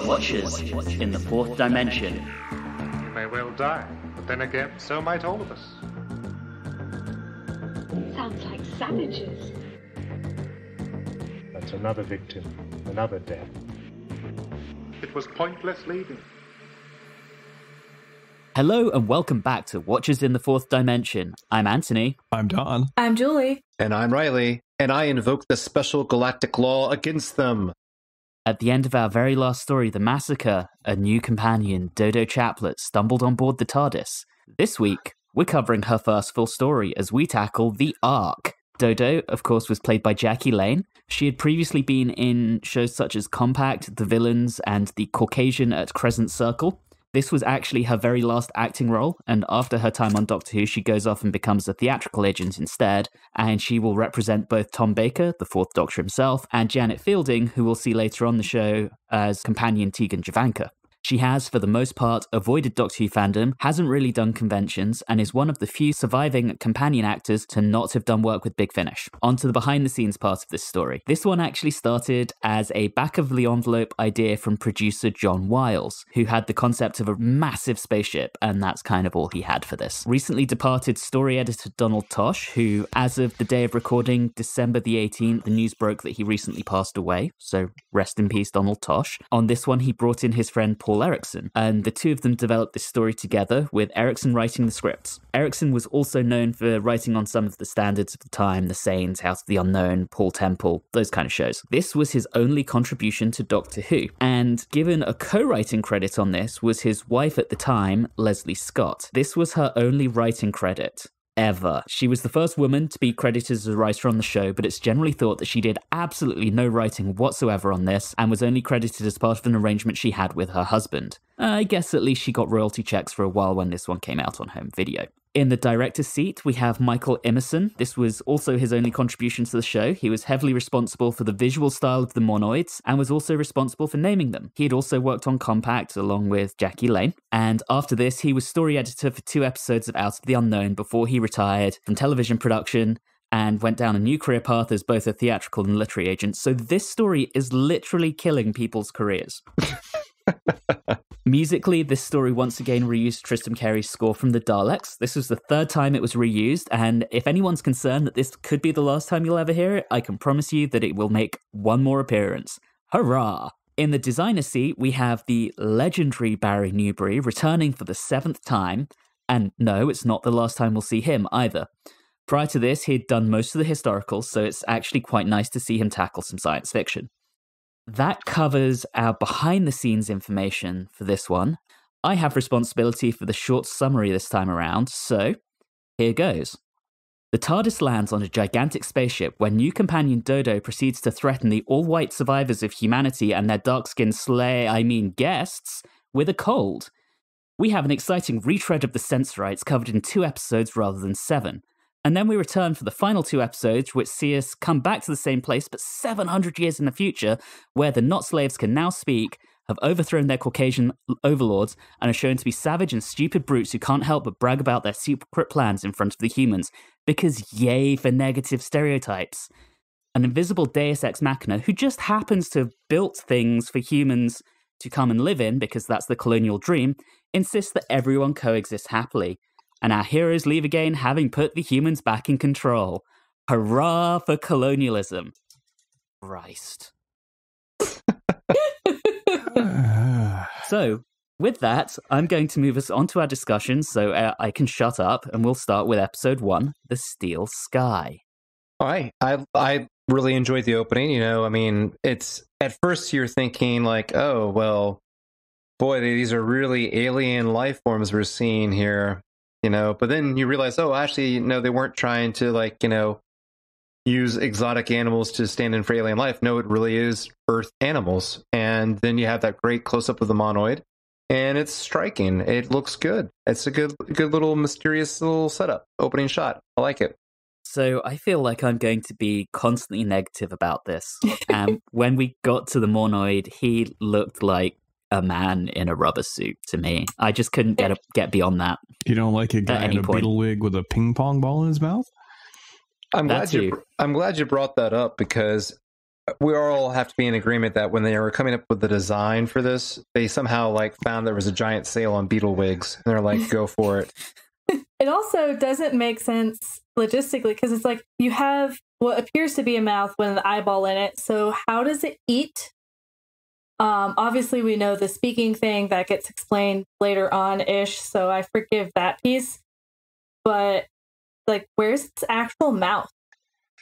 Watchers in the Fourth Dimension. You may well die, but then again, so might all of us. Sounds like savages. That's another victim, another death. It was pointless leaving. Hello and welcome back to Watchers in the Fourth Dimension. I'm Anthony. I'm Don. I'm Julie. And I'm Reilly. And I invoke the special galactic law against them. At the end of our very last story, The Massacre, a new companion, Dodo Chaplet, stumbled on board the TARDIS. This week, we're covering her first full story as we tackle the Ark. Dodo, of course, was played by Jackie Lane. She had previously been in shows such as Compact, The Villains, and The Caucasian at Crescent Circle. This was actually her very last acting role, and after her time on Doctor Who, she goes off and becomes a theatrical agent instead, and she will represent both Tom Baker, the Fourth Doctor himself, and Janet Fielding, who we'll see later on the show as companion Tegan Javanka. She has, for the most part, avoided Doctor Who fandom, hasn't really done conventions, and is one of the few surviving companion actors to not have done work with Big Finish. On to the behind-the-scenes part of this story. This one actually started as a back-of-the-envelope idea from producer John Wiles, who had the concept of a massive spaceship, and that's kind of all he had for this. Recently departed story editor Donald Tosh, who, as of the day of recording, December the 18th, the news broke that he recently passed away, so rest in peace, Donald Tosh. On this one, he brought in his friend Paul Erickson, and the two of them developed this story together, with Erickson writing the scripts. Erickson was also known for writing on some of the standards of the time, The Saints, House of the Unknown, Paul Temple, those kind of shows. This was his only contribution to Doctor Who, and given a co-writing credit on this was his wife at the time, Leslie Scott. This was her only writing credit ever. She was the first woman to be credited as a writer on the show, but it's generally thought that she did absolutely no writing whatsoever on this and was only credited as part of an arrangement she had with her husband. I guess at least she got royalty checks for a while when this one came out on home video. In the director's seat, we have Michael Emerson. This was also his only contribution to the show. He was heavily responsible for the visual style of the monoids and was also responsible for naming them. He had also worked on Compact along with Jackie Lane. And after this, he was story editor for 2 episodes of Out of the Unknown before he retired from television production and went down a new career path as both a theatrical and literary agent. So this story is literally killing people's careers. Musically, this story once again reused Tristram Carey's score from the Daleks. This was the 3rd time it was reused, and if anyone's concerned that this could be the last time you'll ever hear it, I can promise you that it will make one more appearance. Hurrah! In the designer seat, we have the legendary Barry Newbury returning for the 7th time, and no, it's not the last time we'll see him either. Prior to this, he'd done most of the historicals, so it's actually quite nice to see him tackle some science fiction. That covers our behind-the-scenes information for this one. I have responsibility for the short summary this time around, so here goes. The TARDIS lands on a gigantic spaceship where new companion Dodo proceeds to threaten the all-white survivors of humanity and their dark-skinned guests with a cold. We have an exciting retread of the Sensorites covered in 2 episodes rather than 7. And then we return for the final 2 episodes, which see us come back to the same place, but 700 years in the future, where the not slaves can now speak, have overthrown their Caucasian overlords, and are shown to be savage and stupid brutes who can't help but brag about their secret plans in front of the humans, because yay for negative stereotypes. An invisible deus ex machina, who just happens to have built things for humans to come and live in, because that's the colonial dream, insists that everyone coexists happily. And our heroes leave again, having put the humans back in control. Hurrah for colonialism. Christ. So, with that, I'm going to move us on to our discussion so I can shut up, and we'll start with episode 1, The Steel Sky. All right. I really enjoyed the opening. It's at first you're thinking like, oh, well, boy, these are really alien life forms we're seeing here. But then you realize, oh, actually, they weren't trying to use exotic animals to stand in for alien life. No, it really is Earth animals. And then you have that great close-up of the monoid, and it's striking. It looks good. It's a good little mysterious little setup, opening shot. I like it. So I feel like I'm going to be constantly negative about this. And when we got to the monoid, he looked like a man in a rubber suit to me. I just couldn't get beyond that. You don't like a guy in a beetle wig with a ping pong ball in his mouth? I'm glad you brought that up, because we all have to be in agreement that when they were coming up with the design for this, they somehow like found there was a giant sale on beetle wigs, and they're like, "Go for it." It also doesn't make sense logistically because it's like you have what appears to be a mouth with an eyeball in it. So how does it eat? Obviously, we know the speaking thing that gets explained later on-ish, so I forgive that piece. But like, where's its actual mouth?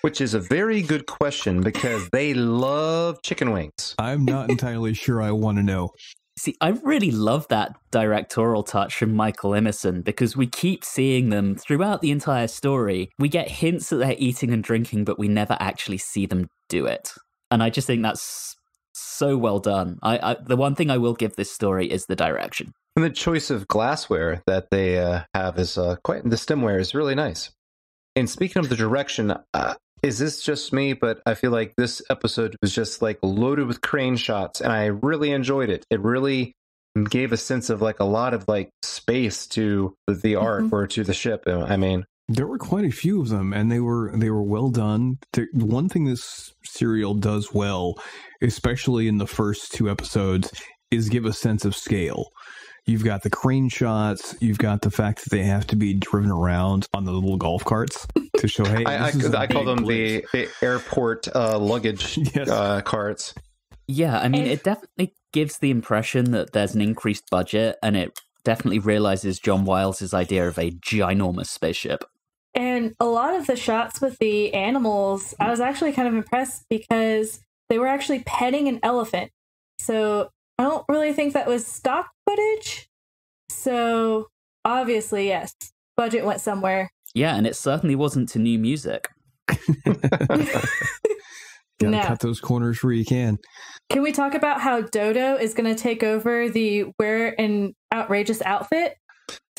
Which is a very good question because they love chicken wings. I'm not entirely sure I want to know. See, I really love that directorial touch from Michael Emerson because we keep seeing them throughout the entire story. We get hints that they're eating and drinking, but we never actually see them do it. And I just think that's so well done. The one thing I will give this story is the direction. And the choice of glassware that they have is quite, the stemware is really nice. And speaking of the direction, is this just me? But I feel like this episode was just like loaded with crane shots, and I really enjoyed it. It really gave a sense of like a lot of like space to the art or to the ship. I mean, there were quite a few of them, and they were well done. One thing this serial does well, especially in the first 2 episodes, is give a sense of scale. You've got the crane shots. You've got the fact that they have to be driven around on the little golf carts to show, hey, I call them the airport luggage carts. Yeah, I mean, it definitely gives the impression that there's an increased budget, and it definitely realizes John Wiles's idea of a ginormous spaceship. And a lot of the shots with the animals, I was actually kind of impressed because they were actually petting an elephant. So I don't really think that was stock footage. So obviously, yes, budget went somewhere. Yeah, and it certainly wasn't to new music. Gotta cut those corners where you can. Can we talk about how Dodo is going to take over the wear an outrageous outfit?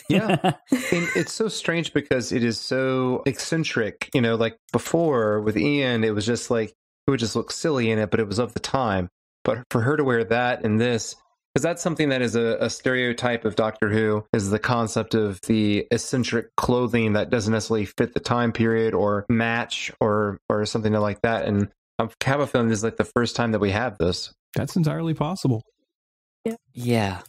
Yeah. And it's so strange because it is so eccentric. You know, like before with Ian, it was just like, it would just look silly in it, but it was of the time. But for her to wear that and this, because that's something that is a stereotype of Doctor Who, is the concept of the eccentric clothing that doesn't necessarily fit the time period or match or something like that. And I have a feeling this is like the first time that we have this. That's entirely possible. Yeah.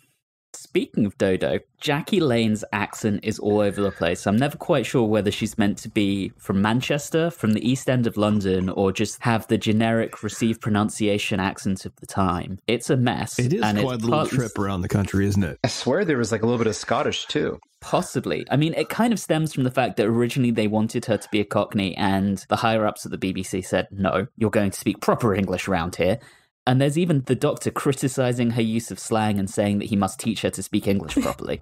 Speaking of Dodo, Jackie Lane's accent is all over the place. I'm never quite sure whether she's meant to be from Manchester, from the East End of London, or just have the generic received pronunciation accent of the time. It's a mess. It is quite a little trip around the country, isn't it? I swear there was like a little bit of Scottish too. Possibly. I mean, it kind of stems from the fact that originally they wanted her to be a Cockney, and the higher-ups at the BBC said, no, you're going to speak proper English around here. And there's even the Doctor criticizing her use of slang and saying that he must teach her to speak English properly.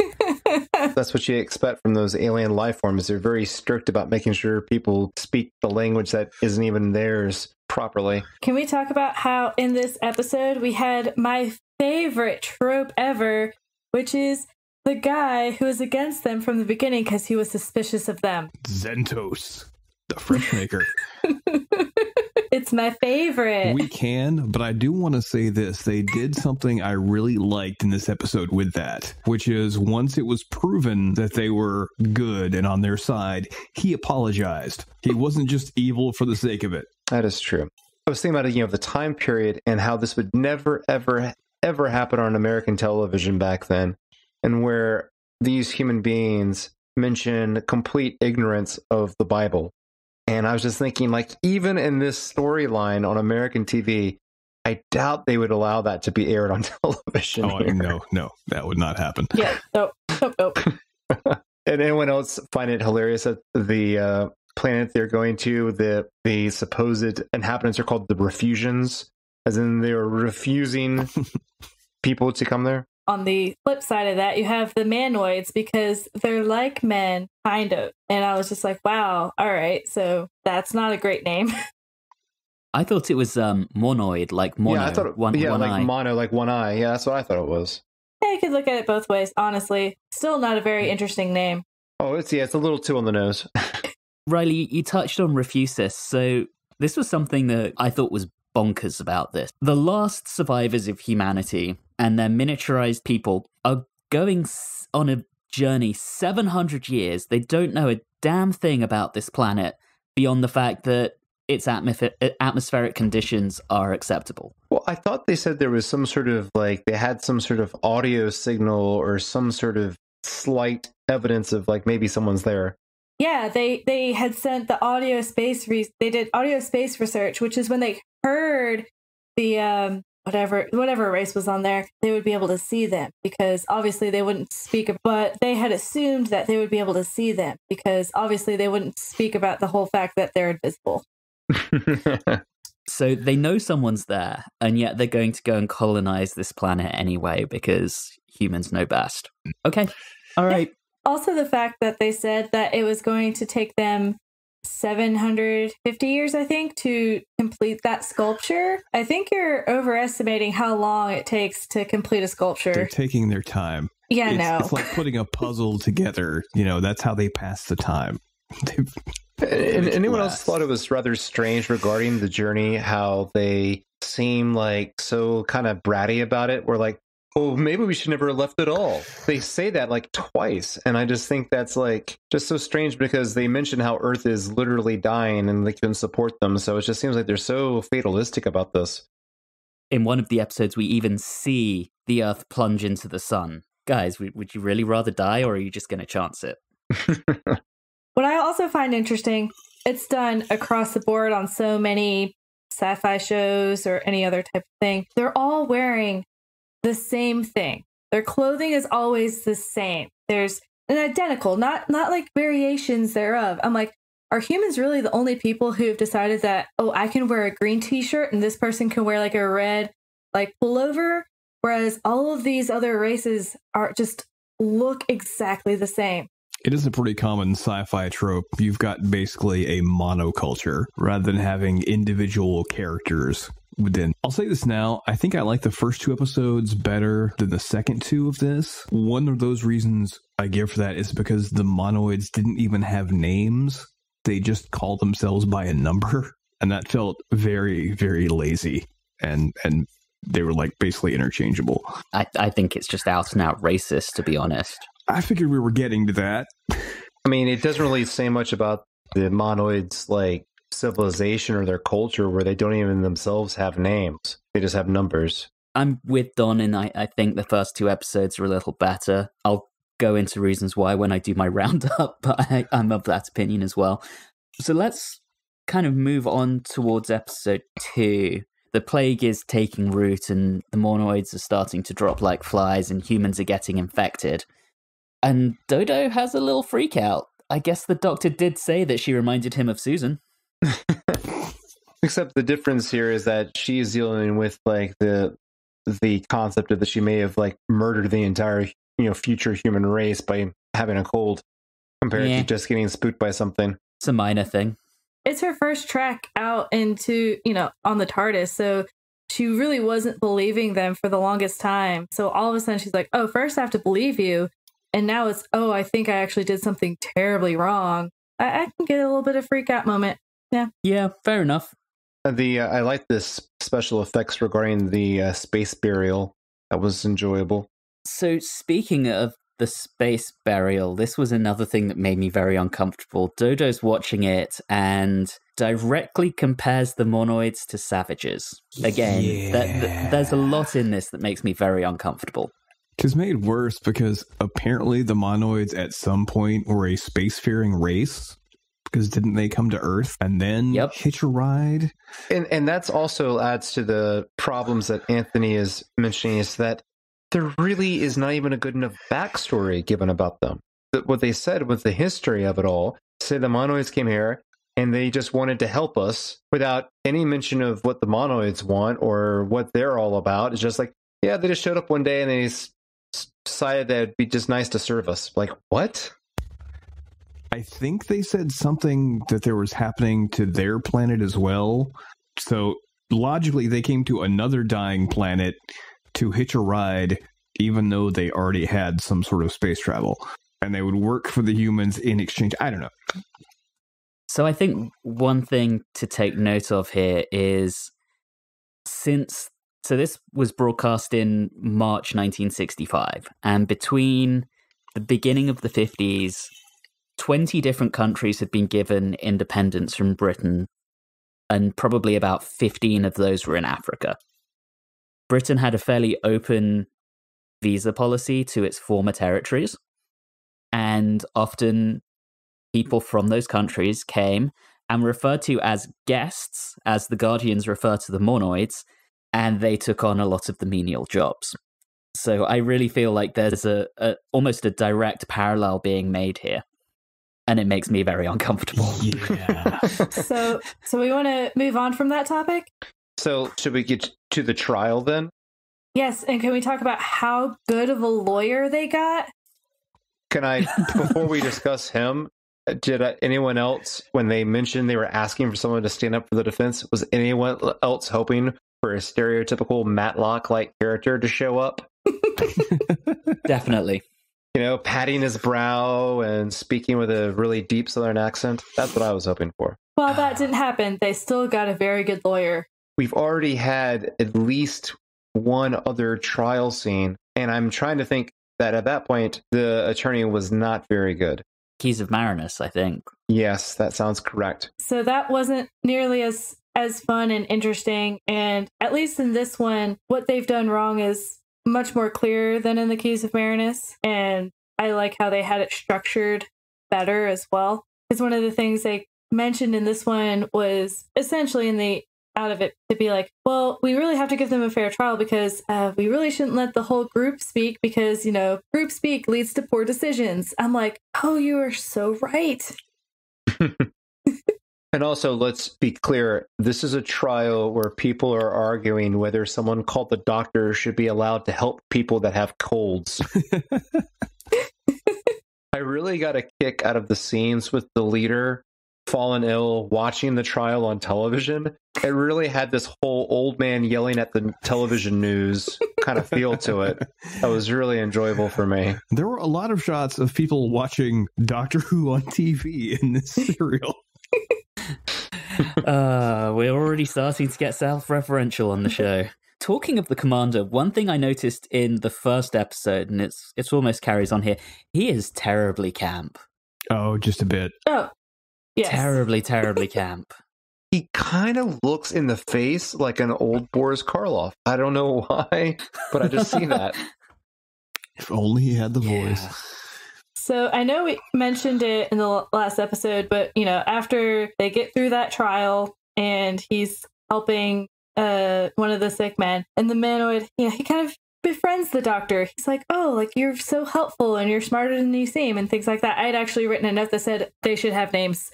That's what you expect from those alien life forms. They're very strict about making sure people speak the language that isn't even theirs properly. Can we talk about how in this episode we had my favorite trope ever, which is the guy who was against them from the beginning because he was suspicious of them? Zentos, the fresh maker. It's my favorite. We can, but I do want to say this. They did something I really liked in this episode with that, which is once it was proven that they were good and on their side, he apologized. He wasn't just evil for the sake of it. That is true. I was thinking about, the time period and how this would never, ever, ever happen on American television back then, and where these human beings mention complete ignorance of the Bible. And I was just thinking, like, even in this storyline on American TV, I doubt they would allow that to be aired on television. Oh, no, that would not happen. Yeah, nope. And anyone else find it hilarious that the planet they're going to, the supposed inhabitants are called the Refusians, as in they are refusing people to come there? On the flip side of that, you have the Manoids because they're like men, kind of. And I was just like, wow, all right, so that's not a great name. I thought it was monoid, like mono. Yeah, I thought one like eye. mono, like one eye. Yeah, that's what I thought it was. Yeah, you could look at it both ways, honestly. Still not a very interesting name. Oh, it's a little too on the nose. Reilly, you touched on Refusis, so this was something that I thought was bonkers about this. The last survivors of humanity and their miniaturized people are going on a journey 700 years. They don't know a damn thing about this planet beyond the fact that its atmospheric conditions are acceptable. Well, I thought they said there was some sort of like they had some sort of audio signal or some sort of slight evidence of like maybe someone's there. Yeah, they had sent the audio space. They did audio space research, which is when they heard the whatever race was on there, they would be able to see them because obviously they wouldn't speak. But they had assumed that they would be able to see them because obviously they wouldn't speak about the whole fact that they're invisible. So they know someone's there, and yet they're going to go and colonize this planet anyway because humans know best. Okay, all right. Also, the fact that they said that it was going to take them 750 years, I think, to complete that sculpture. I think you're overestimating how long it takes to complete a sculpture. They're taking their time. Yeah, It's like putting a puzzle together. You know, that's how they pass the time. And anyone else thought it was rather strange regarding the journey, how they seem like so kind of bratty about it? We're like, oh, maybe we should never have left at all. They say that like twice. And I just think that's like just so strange because they mention how Earth is literally dying and they can support them. So it just seems like they're so fatalistic about this. In one of the episodes, we even see the Earth plunge into the sun. Guys, would you really rather die or are you just going to chance it? What I also find interesting, it's done across the board on so many sci-fi shows or any other type of thing. They're all wearing the same thing. Their clothing is always the same. There's an identical, not like variations thereof. I'm like, are humans really the only people who have decided that, oh, I can wear a green t-shirt and this person can wear like a red like pullover, whereas all of these other races are just look exactly the same. It is a pretty common sci-fi trope. You've got basically a monoculture rather than having individual characters within. I'll say this now. I think I like the first 2 episodes better than the second 2 of this. One of those reasons I give for that is because the monoids didn't even have names. They just called themselves by a number. And that felt very, very lazy. And they were like basically interchangeable. I think it's just out and out racist, to be honest. I figured we were getting to that. I mean, it doesn't really say much about the monoids like civilization or their culture where they don't even themselves have names. They just have numbers. I'm with Don, and I think the first 2 episodes are a little better. I'll go into reasons why when I do my roundup, but I'm of that opinion as well. So let's kind of move on towards episode 2. The plague is taking root and the monoids are starting to drop like flies and humans are getting infected. And Dodo has a little freak out. I guess the doctor did say that she reminded him of Susan. Except the difference here is that she's dealing with like the concept of that she may have like murdered the entire future human race by having a cold compared to just getting spooked by something. It's a minor thing. It's her first trek out into, on the TARDIS. So she really wasn't believing them for the longest time. So all of a sudden she's like, oh, first I have to believe you. And now it's, oh, I think I actually did something terribly wrong. I can get a little bit of freak out moment. Yeah. Yeah, fair enough. I like this special effects regarding the space burial. That was enjoyable. So speaking of the space burial, this was another thing that made me very uncomfortable. Dodo's watching it and directly compares the monoids to savages. Again, there's a lot in this that makes me very uncomfortable. It's made worse because apparently the monoids at some point were a spacefaring race. Because didn't they come to Earth and then hitch a ride? And that's also adds to the problems that Anthony is mentioning, is that there really is not even a good enough backstory given about them. What they said was the history of it all. Say the monoids came here and they just wanted to help us without any mention of what the monoids want or what they're all about. It's just like, yeah, they just showed up one day and they decided that it'd be just nice to serve us. Like, what? I think they said something that there was happening to their planet as well. So logically, they came to another dying planet to hitch a ride, even though they already had some sort of space travel. And they would work for the humans in exchange. I don't know. So I think one thing to take note of here is so this was broadcast in March 1965. And between the beginning of the 50s, 20 different countries had been given independence from Britain and probably about 15 of those were in Africa. Britain had a fairly open visa policy to its former territories, and often people from those countries came and were referred to as guests, as the Guardians refer to the monoids, and they took on a lot of the menial jobs. So I really feel like there's almost a direct parallel being made here. And it makes me very uncomfortable. Yeah. So we want to move on from that topic? So should we get to the trial then? Yes, and can we talk about how good of a lawyer they got? Can I, before we discuss him, did anyone else, when they mentioned they were asking for someone to stand up for the defense, was anyone else hoping for a stereotypical Matlock-like character to show up? Definitely. You know, patting his brow and speaking with a really deep Southern accent. That's what I was hoping for. Well, that didn't happen. They still got a very good lawyer. We've already had at least one other trial scene, and I'm trying to think that at that point, the attorney was not very good. Keys of Maharis, I think. Yes, that sounds correct. So that wasn't nearly as fun and interesting. And at least in this one, what they've done wrong is much more clear than in the Keys of Maharis. And I like how they had it structured better as well. Because one of the things they mentioned in this one was essentially in the out of it to be like, well, we really have to give them a fair trial because we really shouldn't let the whole group speak because, you know, group speak leads to poor decisions. I'm like, oh, you are so right. And also, let's be clear, this is a trial where people are arguing whether someone called the doctor should be allowed to help people that have colds. I really got a kick out of the scenes with the leader fallen ill, watching the trial on television. It really had this whole old man yelling at the television news kind of feel to it. That was really enjoyable for me. There were a lot of shots of people watching Doctor Who on TV in this serial. We're already starting to get self-referential on the show. Talking of the commander, one thing I noticed in the first episode, and it's almost carries on here, he is terribly camp. Oh, just a bit. Oh, yes. Terribly, terribly camp. He kind of looks in the face like an old Boris Karloff. I don't know why, but I just see that. If only he had the voice. Yeah. So I know we mentioned it in the last episode, but, you know, after they get through that trial and he's helping one of the sick men, and the manoid, you know, he kind of befriends the doctor. He's like, oh, like, you're so helpful and you're smarter than you seem and things like that. I had actually written a note that said they should have names.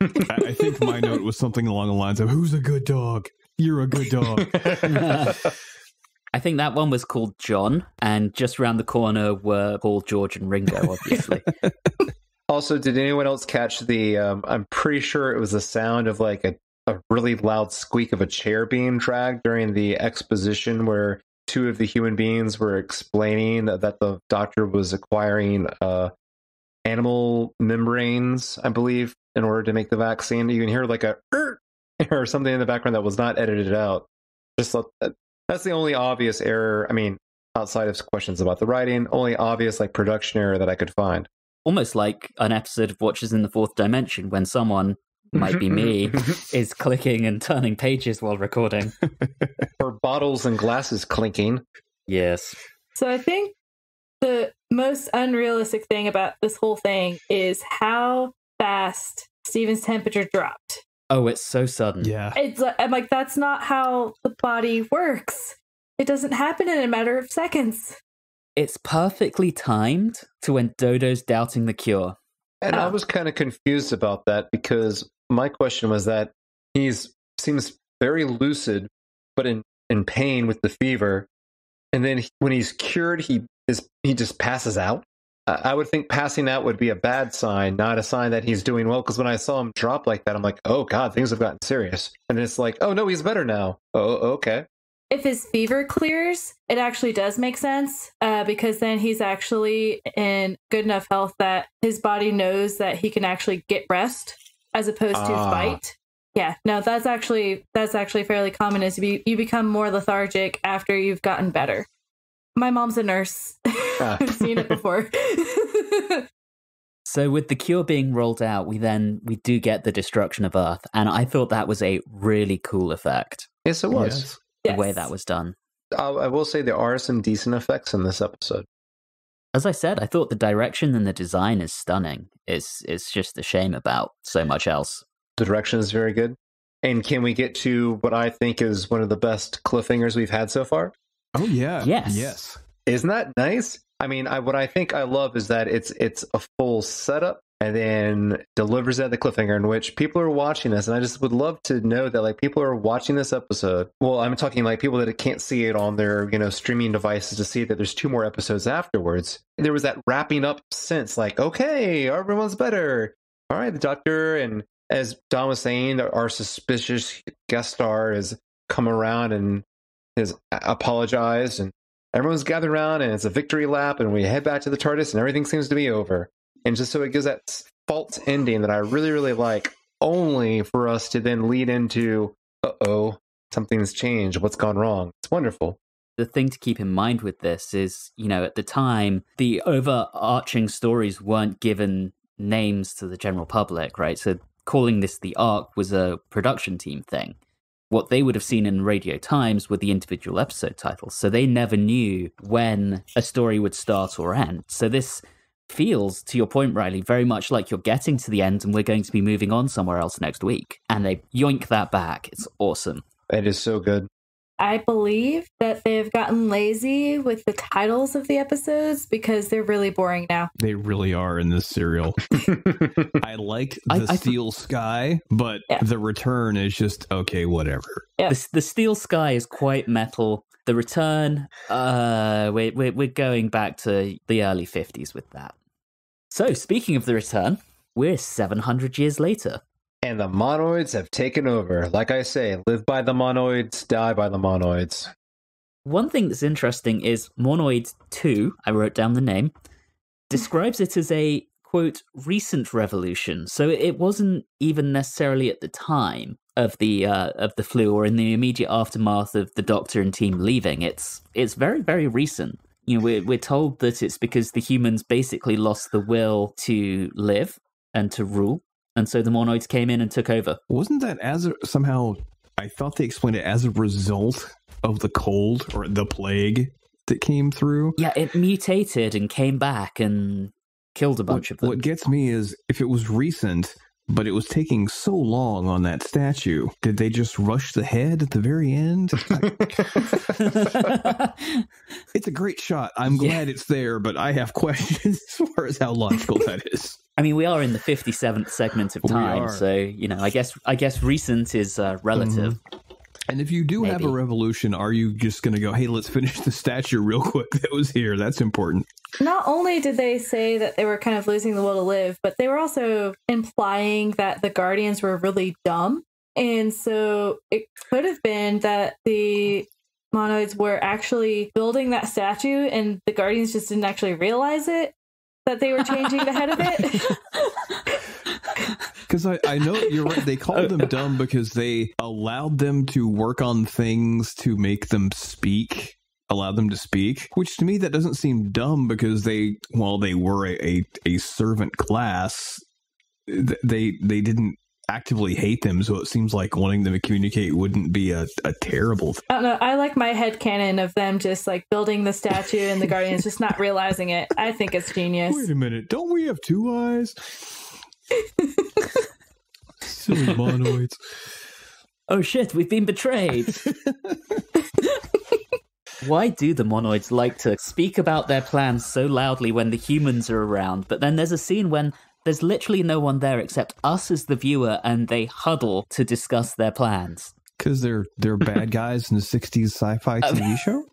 I think my note was something along the lines of, who's a good dog? You're a good dog. I think that one was called John, and just around the corner were Paul, George, and Ringo, obviously. Also, did anyone else catch the, I'm pretty sure it was the sound of like a really loud squeak of a chair being dragged during the exposition where two of the human beings were explaining that the doctor was acquiring animal membranes, I believe, in order to make the vaccine. You can hear like a or something in the background that was not edited out. Just that's the only obvious error. I mean, outside of questions about the writing, only obvious like production error that I could find. Almost like an episode of Watchers in the Fourth Dimension when someone, might be me, is clicking and turning pages while recording. Or bottles and glasses clinking. Yes. So I think the most unrealistic thing about this whole thing is how fast Steven's temperature dropped. Oh, it's so sudden. Yeah. I'm like, that's not how the body works. It doesn't happen in a matter of seconds. It's perfectly timed to when Dodo's doubting the cure. And I was kind of confused about that because my question was that seems very lucid, but in pain with the fever. And then when he's cured, he just passes out. I would think passing out would be a bad sign, not a sign that he's doing well. Because when I saw him drop like that, I'm like, oh God, things have gotten serious. And it's like, oh no, he's better now. Oh, okay. If his fever clears, it actually does make sense because then he's actually in good enough health that his body knows that he can actually get rest as opposed to fight. Yeah, no, that's actually fairly common. Is you become more lethargic after you've gotten better. My mom's a nurse. I've seen it before. So with the cure being rolled out, we do get the destruction of Earth, and I thought that was a really cool effect. Yes, it was. The way that was done. I will say there are some decent effects in this episode. As I said, I thought the direction and the design is stunning. It's just a shame about so much else. The direction is very good. And can we get to what I think is one of the best cliffhangers we've had so far? Oh, yeah. Yes. Isn't that nice? I mean, what I think I love is that it's a full setup and then delivers at the cliffhanger, in which people are watching this. And I just would love to know that, like, people are watching this episode. Well, I'm talking like people that can't see it on their, streaming devices, to see that there's 2 more episodes afterwards. There was that wrapping up sense, like, okay, everyone's better. All right, the doctor, and as Don was saying, our suspicious guest star has come around and has apologized, and everyone's gathered around, and it's a victory lap, and we head back to the TARDIS, and everything seems to be over. And just so it gives that false ending that I really, really like, only for us to then lead into, uh-oh, something's changed, what's gone wrong. It's wonderful. The thing to keep in mind with this is, at the time, the overarching stories weren't given names to the general public, right? So calling this the Ark was a production team thing. What they would have seen in Radio Times were the individual episode titles, so they never knew when a story would start or end. So this feels, to your point, Reilly, very much like you're getting to the end and we're going to be moving on somewhere else next week. And they yoink that back. It's awesome. It is so good. I believe that they've gotten lazy with the titles of the episodes because they're really boring now. They really are in this serial. I like the Steel Sky, but the Return is just, okay, whatever. Yeah. The Steel Sky is quite metal. The Return, we're going back to the early 50s with that. So, speaking of the Return, we're 700 years later. And the monoids have taken over. Like I say, live by the monoids, die by the monoids. One thing that's interesting is Monoid 2, I wrote down the name, describes it as a, quote, recent revolution. So it wasn't even necessarily at the time of the flu or in the immediate aftermath of the Doctor and team leaving. It's very, very recent. We're told that it's because the humans basically lost the will to live and to rule. And so the monoids came in and took over. Wasn't that somehow, I thought they explained it as a result of the cold or the plague that came through? Yeah, it mutated and came back and killed a bunch of them. What gets me is, if it was recent, but it was taking so long on that statue, did they just rush the head at the very end? It's a great shot. I'm glad it's there, but I have questions as far as how logical that is. I mean, we are in the 57th segment of time, so, I guess recent is relative. Mm-hmm. And if you do have a revolution, are you just going to go, hey, let's finish the statue real quick that was here? That's important. Not only did they say that they were kind of losing the will to live, but they were also implying that the Guardians were really dumb. And so it could have been that the monoids were actually building that statue and the Guardians just didn't actually realize it, that they were changing the head of it. Because I know you're right. They called them dumb because they allowed them to work on things to make them speak, allowed them to speak, which to me that doesn't seem dumb because while they were a servant class, they didn't actively hate them. So it seems like wanting them to communicate wouldn't be a terrible thing. I don't know. I like my headcanon of them just like building the statue and the Guardians just not realizing it. I think it's genius. Wait a minute. Don't we have 2 eyes? Silly monoids. Oh shit, we've been betrayed. Why do the monoids like to speak about their plans so loudly when the humans are around, but then there's a scene when there's literally no one there except us as the viewer and they huddle to discuss their plans? Because they're bad guys in the 60s sci-fi TV show?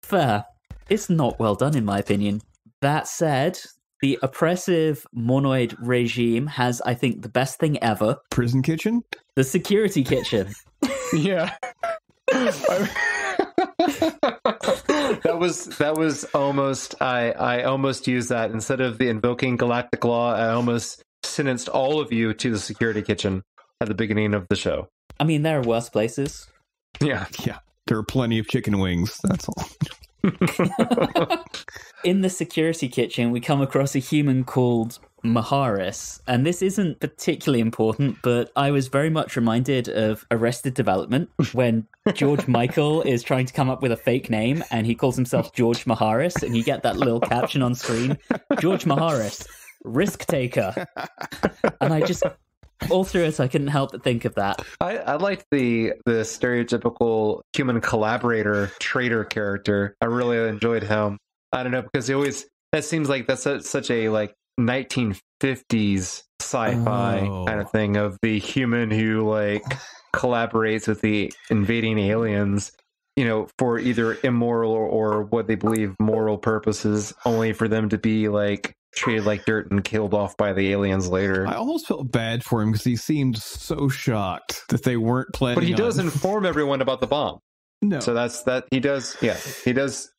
Fair. It's not well done in my opinion. That said, the oppressive monoid regime has, I think, the best thing ever. Prison kitchen? The security kitchen. Yeah. That was almost, I almost used that. Instead of the invoking galactic law, I almost sentenced all of you to the security kitchen at the beginning of the show. I mean, there are worse places. Yeah. There are plenty of chicken wings. That's all. In the security kitchen, we come across a human called Maharis, and this isn't particularly important, but I was very much reminded of Arrested Development when George Michael is trying to come up with a fake name and he calls himself George Maharis, and you get that little caption on screen, George Maharis, risk taker. And I just, all through it, I couldn't help but think of that. I liked the stereotypical human collaborator traitor character. I really enjoyed him. I don't know, because that seems like that's such a like 1950s sci-fi kind of thing of the human who like collaborates with the invading aliens, you know, for either immoral or what they believe moral purposes, only for them to be like treated like dirt and killed off by the aliens later. I almost felt bad for him because he seemed so shocked that they weren't planning. But he does inform everyone about the bomb. No, so that he does,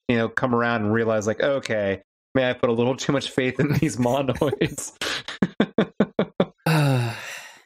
you know, come around and realize like, okay, may I put a little too much faith in these monoids?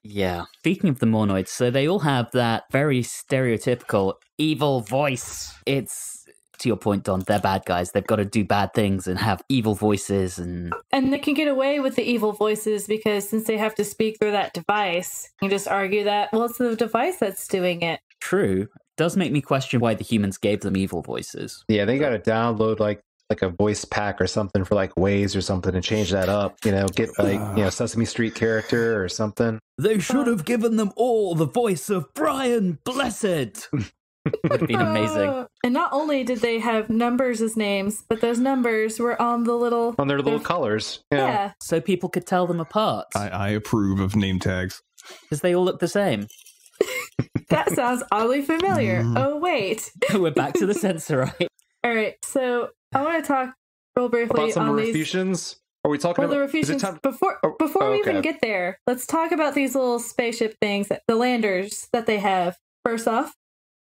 Yeah. Speaking of the monoids, so they all have that very stereotypical evil voice. It's, to your point, Don, they're bad guys. They've got to do bad things and have evil voices. And they can get away with the evil voices because since they have to speak through that device, you just argue that, well, it's the device that's doing it. True. Does make me question why the humans gave them evil voices. Yeah, they got to download like a voice pack or something for like Waze or something to change that up. You know, get like, you know, Sesame Street character or something. They should have given them all the voice of Brian Blessed. Would have been amazing. And not only did they have numbers as names, but those numbers were on their little colors. Yeah. So people could tell them apart. I approve of name tags. Because they all look the same. That sounds oddly familiar. Oh, wait. We're back to the Sensorite. All right, so I want to talk real briefly about some on Refusions. Are we talking about the Refusions? Before we even get there, let's talk about these little spaceship things, the landers that they have. First off,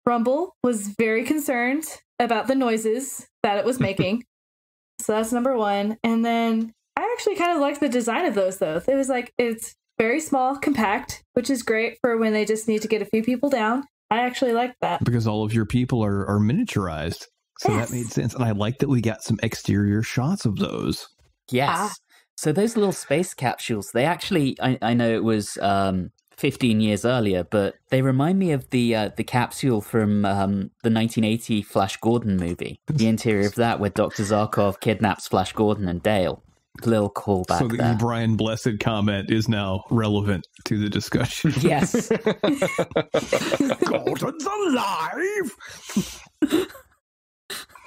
Rumble was very concerned about the noises that it was making. So that's number one. And then I actually kind of liked the design of those, though. It was like, it's very small, compact, which is great for when they just need to get a few people down. I actually like that. Because all of your people are miniaturized. So that made sense. And I like that we got some exterior shots of those. Yes. So those little space capsules, they actually, I know it was 15 years earlier, but they remind me of the capsule from the 1980 Flash Gordon movie. The interior of that, where Dr. Zarkov kidnaps Flash Gordon and Dale. Little callback. So the Brian Blessed comment is now relevant to the discussion. Yes. Gordon's alive!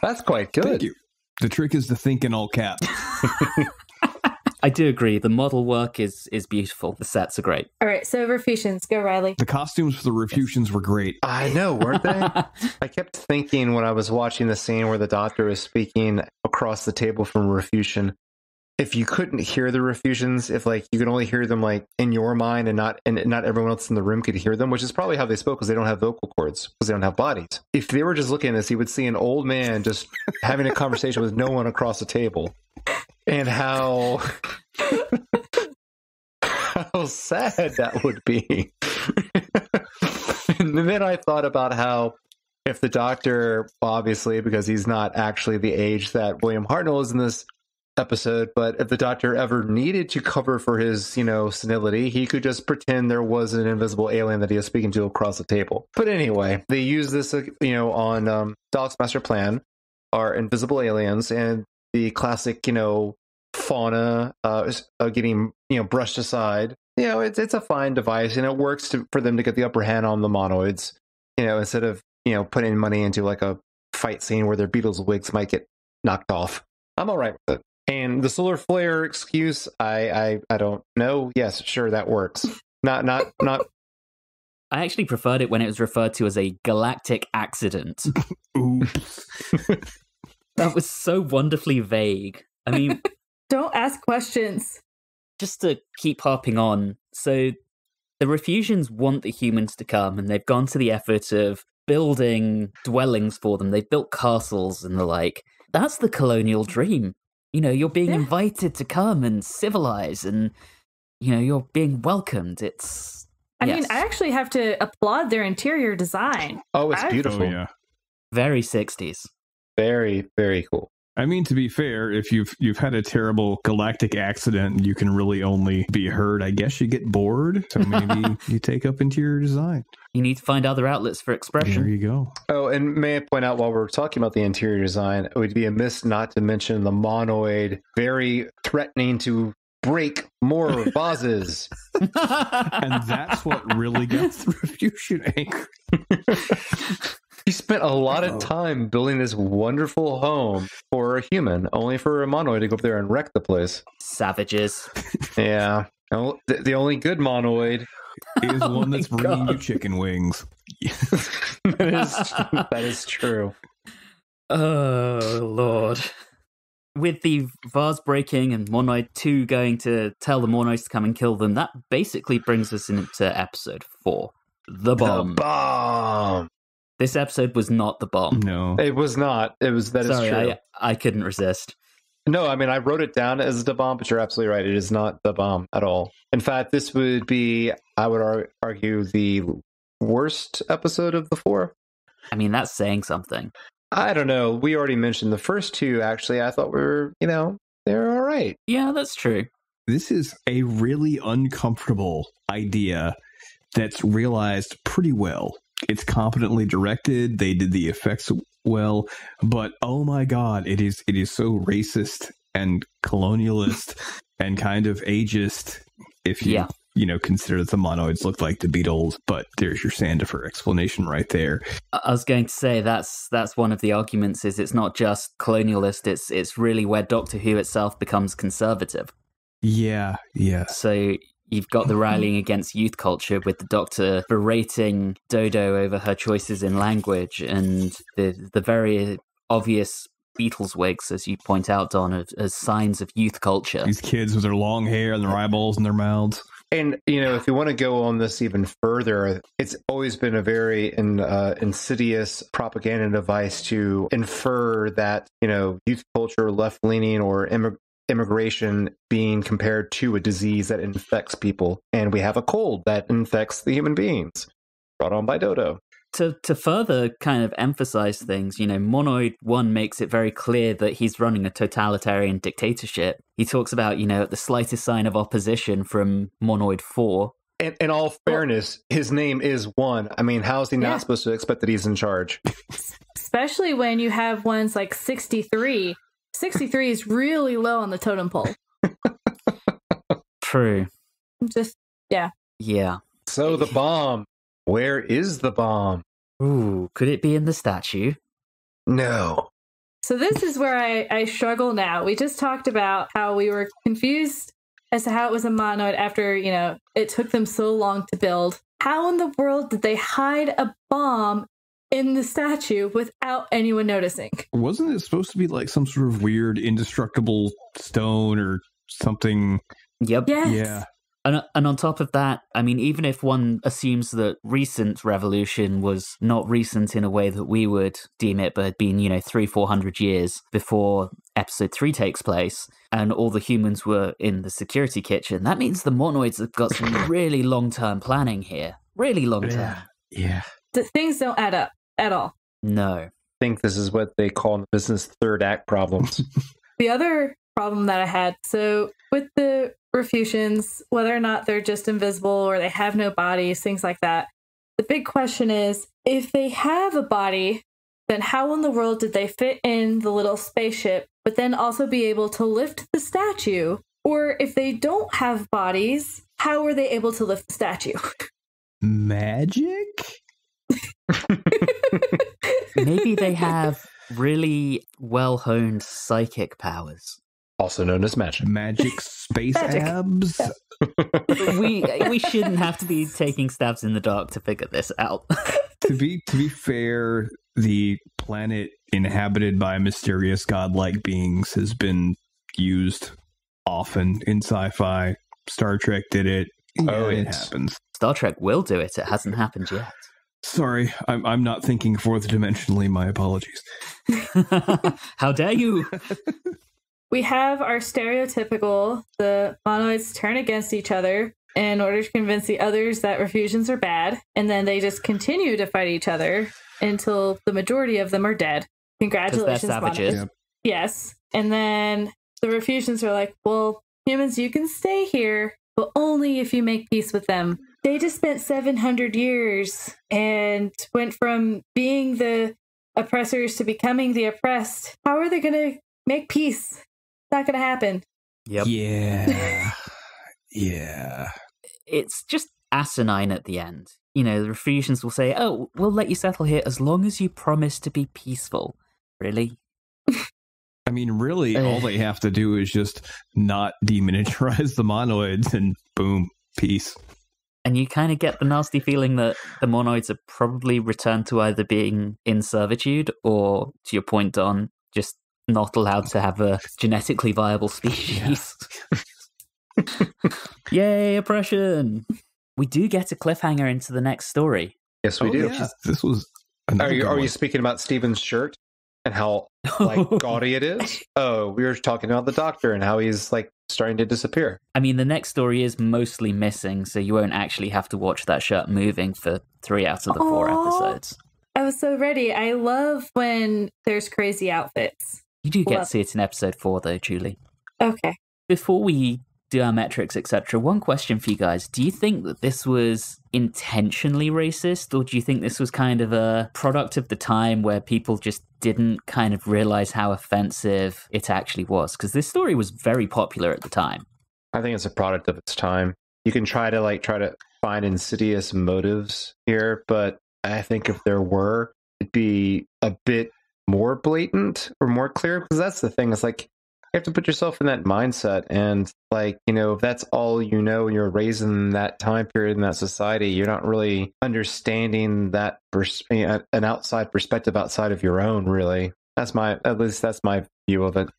That's quite good. Thank you. The trick is to think in all caps. I do agree. The model work is beautiful. The sets are great. All right, so Refusions. Go, Reilly. The costumes for the Refusions were great. I know, weren't they? I kept thinking when I was watching the scene where the doctor is speaking across the table from Refusion, if you couldn't hear the Refusions, if like you could only hear them like in your mind and not everyone else in the room could hear them, which is probably how they spoke because they don't have vocal cords because they don't have bodies. If they were just looking at this, you would see an old man just having a conversation with no one across the table, and how sad that would be. And then I thought about how if the doctor, obviously because he's not actually the age that William Hartnell is in this episode, but if the doctor ever needed to cover for his, senility, he could just pretend there was an invisible alien that he was speaking to across the table. But anyway, they use this, on Dalek's Master Plan, are invisible aliens, and the classic, fauna getting, brushed aside. It's a fine device, and it works for them to get the upper hand on the monoids, instead of, putting money into like a fight scene where their Beatles wigs might get knocked off. I'm all right with it. And the solar flare excuse, I don't know. Yes, sure, that works. Not. I actually preferred it when it was referred to as a galactic accident. Oops. That was so wonderfully vague. I mean, don't ask questions. Just to keep harping on, so the Refusions want the humans to come, and they've gone to the effort of building dwellings for them. They've built castles and the like. That's the colonial dream. You're being invited to come and civilize, and, you're being welcomed. I mean, I actually have to applaud their interior design. Oh, it's beautiful. Oh, yeah. Very 60s. Very, very cool. I mean, to be fair, if you've had a terrible galactic accident, you can really only be heard. I guess you get bored, so maybe you take up interior design. You need to find other outlets for expression. There you go. Oh, and may I point out while we're talking about the interior design, it would be amiss not to mention the monoid, very threatening to break more vases. And that's what really got the Refusion angry. He spent a lot of time building this wonderful home for a human, only for a monoid to go up there and wreck the place. Savages. Yeah. The only good monoid is one that's bringing you chicken wings. that is true. Oh, Lord. With the vase breaking and Monoid 2 going to tell the Monoids to come and kill them, that basically brings us into episode 4. The Bomb. The Bomb. This episode was not the bomb. No. It was not. That is true. I couldn't resist. No, I mean, I wrote it down as the bomb, but you're absolutely right. It is not the bomb at all. In fact, this would be, I would argue, the worst episode of the 4. I mean, that's saying something. I don't know. We already mentioned the first 2, actually. I thought they're all right. Yeah, that's true. This is a really uncomfortable idea that's realized pretty well. It's competently directed. They did the effects well, but oh my God, it is so racist and colonialist and kind of ageist if you consider that the monoids look like the Beatles. But there's your Sandifer explanation right there. I was going to say that's one of the arguments. Is it's not just colonialist. It's really where Doctor Who itself becomes conservative. Yeah. So you've got the rallying against youth culture with the Doctor berating Dodo over her choices in language and the very obvious Beatles wigs, as you point out, Don, as signs of youth culture. These kids with their long hair and their eyeballs in their mouths. And, if you want to go on this even further, it's always been a very insidious propaganda device to infer that, youth culture, left-leaning, or immigration being compared to a disease that infects people. And we have a cold that infects the human beings, brought on by Dodo. To further kind of emphasize things, Monoid 1 makes it very clear that he's running a totalitarian dictatorship. He talks about, the slightest sign of opposition from Monoid 4. And in all fairness, his name is 1. I mean, how is he not supposed to expect that he's in charge? Especially when you have ones like 63. 63 is really low on the totem pole. True. Yeah. So the bomb. Where is the bomb? Ooh, could it be in the statue? No. So this is where I struggle now. We just talked about how we were confused as to how it was a monoid after, it took them so long to build. How in the world did they hide a bomb in the statue without anyone noticing? Wasn't it supposed to be like some sort of weird indestructible stone or something? Yep. Yes. Yeah. And on top of that, I mean, even if one assumes that recent revolution was not recent in a way that we would deem it, but had been, 300-400 years before episode 3 takes place, and all the humans were in the security kitchen, that means the monoids have got some really long-term planning here. Really long-term. Yeah. Things don't add up at all. No. I think this is what they call in business third act problems. The other problem that I had, so with the Refusions, whether or not they're just invisible or they have no bodies, things like that, the big question is, if they have a body, then how in the world did they fit in the little spaceship, but then also be able to lift the statue? Or if they don't have bodies, how were they able to lift the statue? Magic? Maybe they have really well-honed psychic powers. Also known as magic. Magic space abs? We shouldn't have to be taking stabs in the dark to figure this out. To be fair, the planet inhabited by mysterious godlike beings has been used often in sci-fi. Star Trek did it. It happens. Star Trek will do it. It hasn't happened yet. Sorry, I'm not thinking fourth dimensionally. My apologies. How dare you? We have our stereotypical, the monoids turn against each other in order to convince the others that Refusions are bad, and then they just continue to fight each other until the majority of them are dead. congratulations, savages. Monos. Yes. And then the Refusians are like, well, humans, you can stay here, but only if you make peace with them. They just spent 700 years and went from being the oppressors to becoming the oppressed. How are they going to make peace? It's not going to happen. Yep. Yeah. Yeah. It's just asinine at the end. You know, the Refusians will say, oh, we'll let you settle here as long as you promise to be peaceful. Really? I mean, really, all they have to do is just not deminiaturize the monoids and boom, peace. And you kind of get the nasty feeling that the monoids are probably returned to either being in servitude or, to your point, Don, just not allowed to have a genetically viable species. Yay, oppression! We do get a cliffhanger into the next story. Yes, we do. Yeah. This was. Are you speaking about Steven's shirt and how gaudy it is? Oh, we were talking about the Doctor and how he's starting to disappear. I mean, the next story is mostly missing, so you won't actually have to watch that shirt moving for 3 out of the 4 episodes. I was so ready. I love when there's crazy outfits. You do get to see it in episode 4, though, Julie. Okay. Before we do our metrics, etc., one question for you guys. Do you think that this was intentionally racist, or do you think this was kind of a product of the time where people just didn't kind of realize how offensive it actually was? Because this story was very popular at the time. I think it's a product of its time. You can try to find insidious motives here, but I think if there were, it'd be a bit more blatant or more clear, because that's the thing. It's you have to put yourself in that mindset, and if that's all you know and you're raised in that time period in that society, you're not really understanding that an outside perspective outside of your own, really. That's my view of it.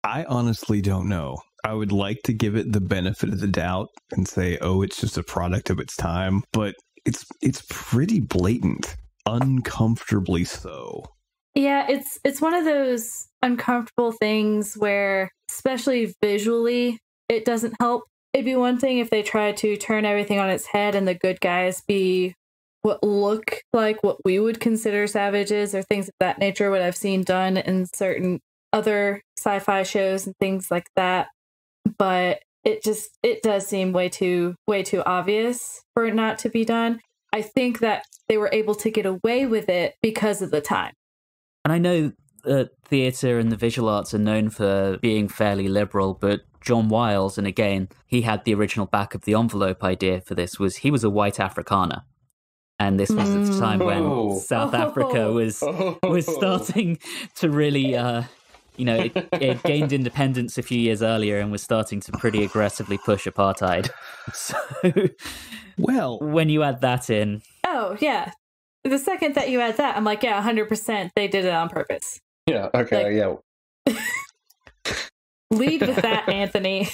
I honestly don't know. I would like to give it the benefit of the doubt and say, oh, it's just a product of its time, but it's pretty blatant, uncomfortably so. Yeah, it's one of those uncomfortable things where, especially visually, it doesn't help. It'd be one thing if they tried to turn everything on its head and the good guys be what look like what we would consider savages or things of that nature, what I've seen done in certain other sci-fi shows and things like that. But it does seem way too obvious for it not to be done. I think that they were able to get away with it because of the time. And I know that theatre and the visual arts are known for being fairly liberal, but John Wiles, and again, he had the original back of the envelope idea for this, he was a white Afrikaner. And this was at the time when South Africa was starting to really, it gained independence a few years earlier and was starting to pretty aggressively push apartheid. So, well, when you add that in... Oh, yeah. The second that you add that, I'm like, yeah, 100%, they did it on purpose. Yeah, okay, yeah. Lead with that, Anthony.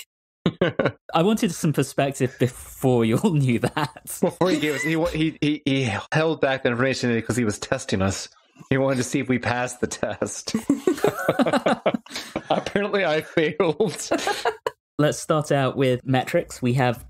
I wanted some perspective before you all knew that. Before he gave us, he held back the information because he was testing us. He wanted to see if we passed the test. Apparently, I failed. Let's start out with metrics. We have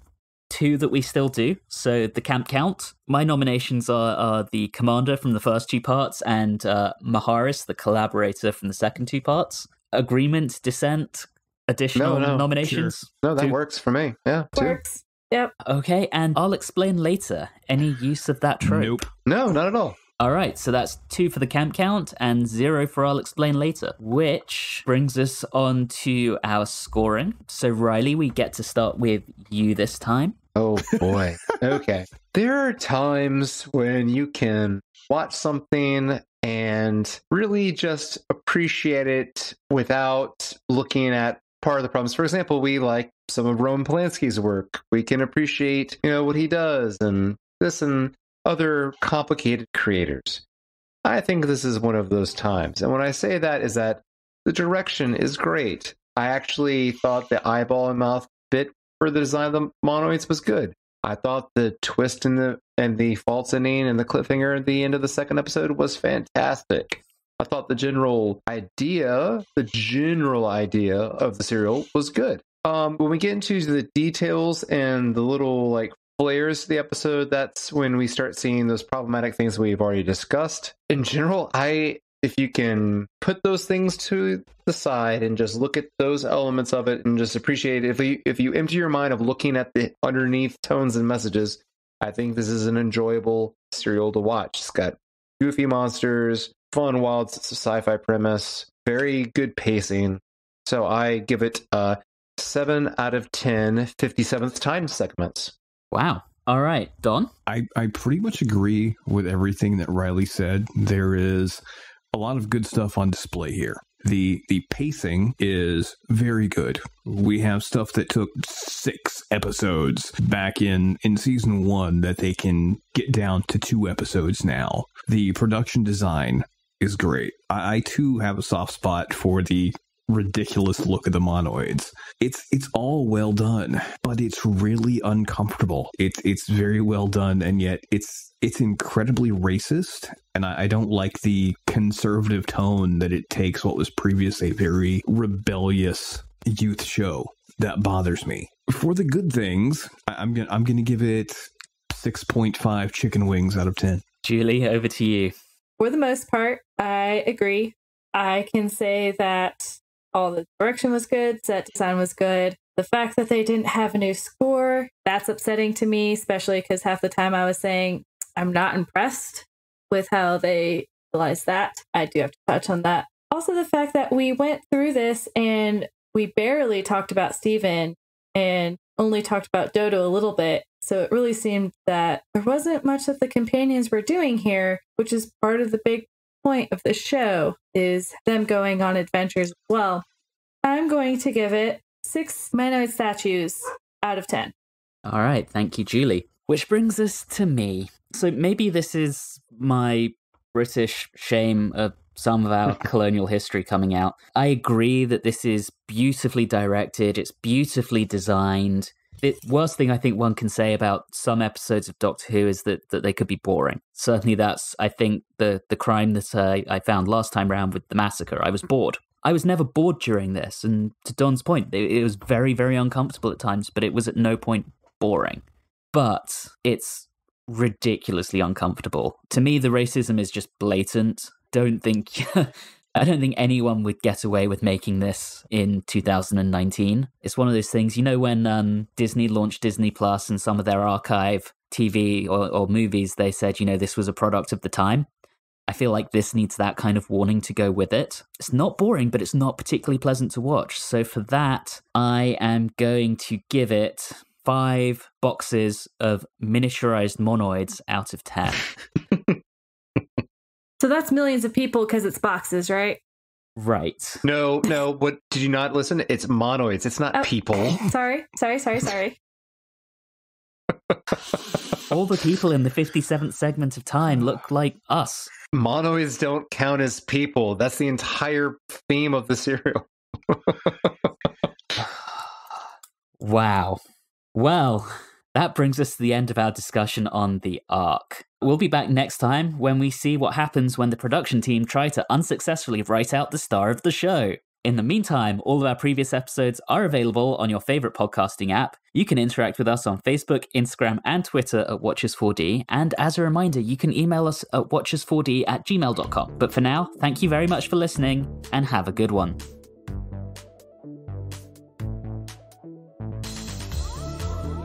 2 that we still do. So the camp count. My nominations are the commander from the first 2 parts and Maharis, the collaborator from the second 2 parts. Agreement, dissent, additional nominations. Sure. No, that 2. works for me. Yeah, 2. Works. Yep. Okay, and I'll explain later. Any use of that trope? Nope. No, not at all. All right, so that's 2 for the camp count and 0 for I'll explain later, which brings us on to our scoring. So, Reilly, we get to start with you this time. Oh, boy. Okay. There are times when you can watch something and really just appreciate it without looking at part of the problems. For example, we like some of Roman Polanski's work. We can appreciate, what he does and this and other complicated creators. I think this is one of those times. And when I say that is that the direction is great. I actually thought the eyeball and mouth bit for the design of the monoids was good. I thought the twist and the false ending and the cliffhanger at the end of the second episode was fantastic. I thought the general idea of the serial was good. When we get into the details and the little flares to the episode, that's when we start seeing those problematic things we've already discussed. In general, I if you can put those things to the side and just look at those elements of it and just appreciate it, if you empty your mind of looking at the underneath tones and messages, I think this is an enjoyable serial to watch. It's got goofy monsters, fun, wild sci-fi premise, very good pacing. So I give it a 7 out of 10 57th time segments. Wow. All right, Don? I pretty much agree with everything that Reilly said. There is a lot of good stuff on display here. The pacing is very good. We have stuff that took 6 episodes back in season 1 that they can get down to 2 episodes now. The production design is great. I too have a soft spot for the ridiculous look of the monoids. It's all well done, but it's really uncomfortable. It's very well done, and yet it's incredibly racist, and I don't like the conservative tone that it takes what was previously a very rebellious youth show. That bothers me. For the good things, I'm gonna give it 6.5 chicken wings out of 10. Julie, over to you. For the most part, I agree. I can say that all the direction was good, set design was good. The fact that they didn't have a new score, that's upsetting to me, especially because half the time I was saying I'm not impressed with how they realized that. I do have to touch on that. Also, the fact that we went through this and we barely talked about Steven and only talked about Dodo a little bit. So it really seemed that there wasn't much that the companions were doing here, which is part of the big point of the show, is them going on adventures as well. I'm going to give it 6 Minoid statues out of 10. All right, thank you, Julie. Which brings us to me. So maybe this is my British shame of some of our colonial history coming out. I agree that this is beautifully directed, it's beautifully designed. The worst thing I think one can say about some episodes of Doctor Who is that they could be boring. Certainly that's, I think, the crime that I found last time round with the massacre. I was bored. I was never bored during this, and to Don's point, it was very, very uncomfortable at times, but it was at no point boring. But it's ridiculously uncomfortable. To me, the racism is just blatant. I don't think anyone would get away with making this in 2019. It's one of those things, you know, when Disney launched Disney Plus and some of their archive TV or movies, they said, you know, this was a product of the time. I feel like this needs that kind of warning to go with it. It's not boring, but it's not particularly pleasant to watch. So for that, I am going to give it 5 boxes of miniaturized monoids out of 10. So that's millions of people because it's boxes, right? Right. No. What did you not listen? It's monoids. It's not people. Sorry. All the people in the 57th segment of time look like us. Monoids don't count as people. That's the entire theme of the serial. Wow. Well, that brings us to the end of our discussion on the Ark. We'll be back next time when we see what happens when the production team try to unsuccessfully write out the star of the show. In the meantime, all of our previous episodes are available on your favorite podcasting app. You can interact with us on Facebook, Instagram, and Twitter at Watchers4D. And as a reminder, you can email us at watchers4d@gmail.com. But for now, thank you very much for listening and have a good one.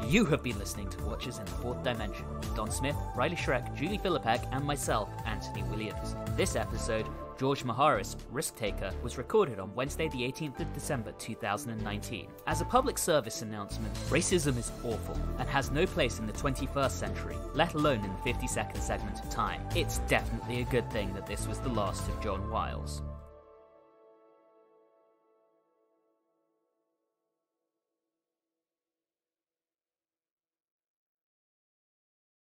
You have been listening to Watchers in the Fourth Dimension with Don Smith, Reilly Schreck, Julie Philippek, and myself, Anthony Williams. This episode, George Maharis, Risk Taker, was recorded on Wednesday the 18th of December 2019. As a public service announcement, racism is awful and has no place in the 21st century, let alone in the 52nd segment of time. It's definitely a good thing that this was the last of John Wiles.